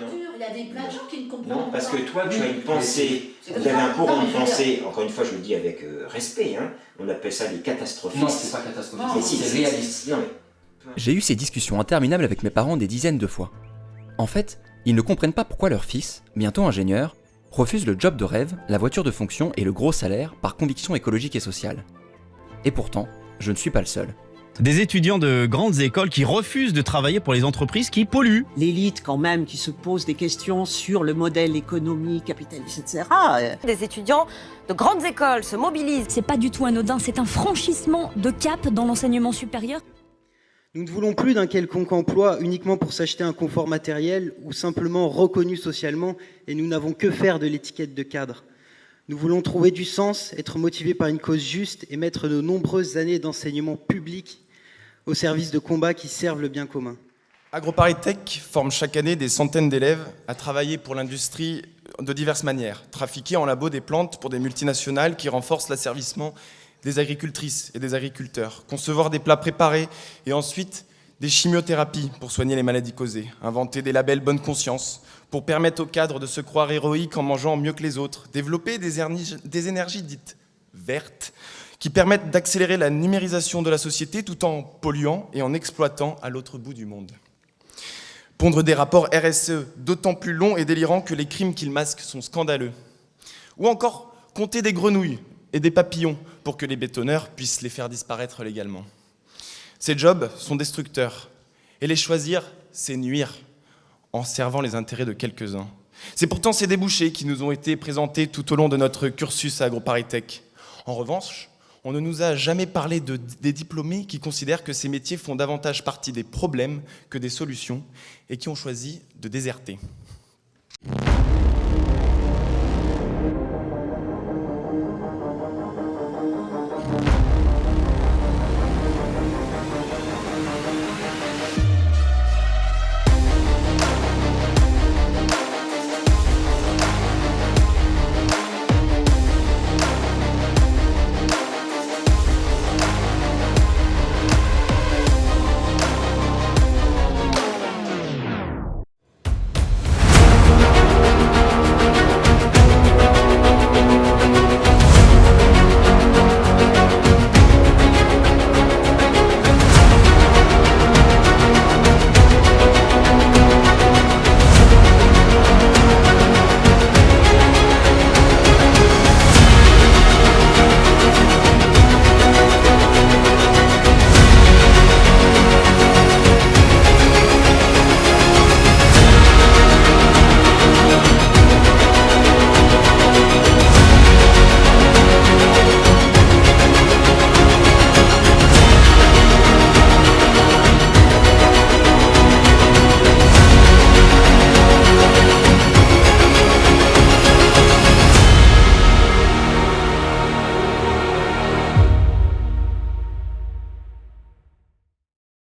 Non. Il y a des plein de gens qui ne comprennent pas. Non, parce que toi, tu as une pensée, vous avez un courant de pensée, encore une fois, je le dis avec respect, hein, on appelle ça les catastrophistes. Non, c'est pas catastrophique, Mais si, c'est réaliste. Non, J'ai eu ces discussions interminables avec mes parents des dizaines de fois. En fait, ils ne comprennent pas pourquoi leur fils, bientôt ingénieur, refuse le job de rêve, la voiture de fonction et le gros salaire par conviction écologique et sociale. Et pourtant, je ne suis pas le seul. Des étudiants de grandes écoles qui refusent de travailler pour les entreprises qui polluent. L'élite quand même qui se pose des questions sur le modèle économique, capitaliste, etc. Des étudiants de grandes écoles se mobilisent. C'est pas du tout anodin, c'est un franchissement de cap dans l'enseignement supérieur. Nous ne voulons plus d'un quelconque emploi uniquement pour s'acheter un confort matériel ou simplement reconnu socialement, et nous n'avons que faire de l'étiquette de cadre. Nous voulons trouver du sens, être motivés par une cause juste et mettre de nombreuses années d'enseignement public au service de combats qui servent le bien commun. AgroParisTech forme chaque année des centaines d'élèves à travailler pour l'industrie de diverses manières. Trafiquer en labo des plantes pour des multinationales qui renforcent l'asservissement des agricultrices et des agriculteurs. Concevoir des plats préparés et ensuite des chimiothérapies pour soigner les maladies causées. Inventer des labels bonne conscience pour permettre aux cadres de se croire héroïques en mangeant mieux que les autres. Développer des énergies dites vertes qui permettent d'accélérer la numérisation de la société tout en polluant et en exploitant à l'autre bout du monde. Pondre des rapports RSE d'autant plus longs et délirants que les crimes qu'ils masquent sont scandaleux. Ou encore compter des grenouilles et des papillons pour que les bétonneurs puissent les faire disparaître légalement. Ces jobs sont destructeurs et les choisir, c'est nuire en servant les intérêts de quelques-uns. C'est pourtant ces débouchés qui nous ont été présentés tout au long de notre cursus à AgroParisTech. En revanche, on ne nous a jamais parlé des diplômés qui considèrent que ces métiers font davantage partie des problèmes que des solutions et qui ont choisi de déserter.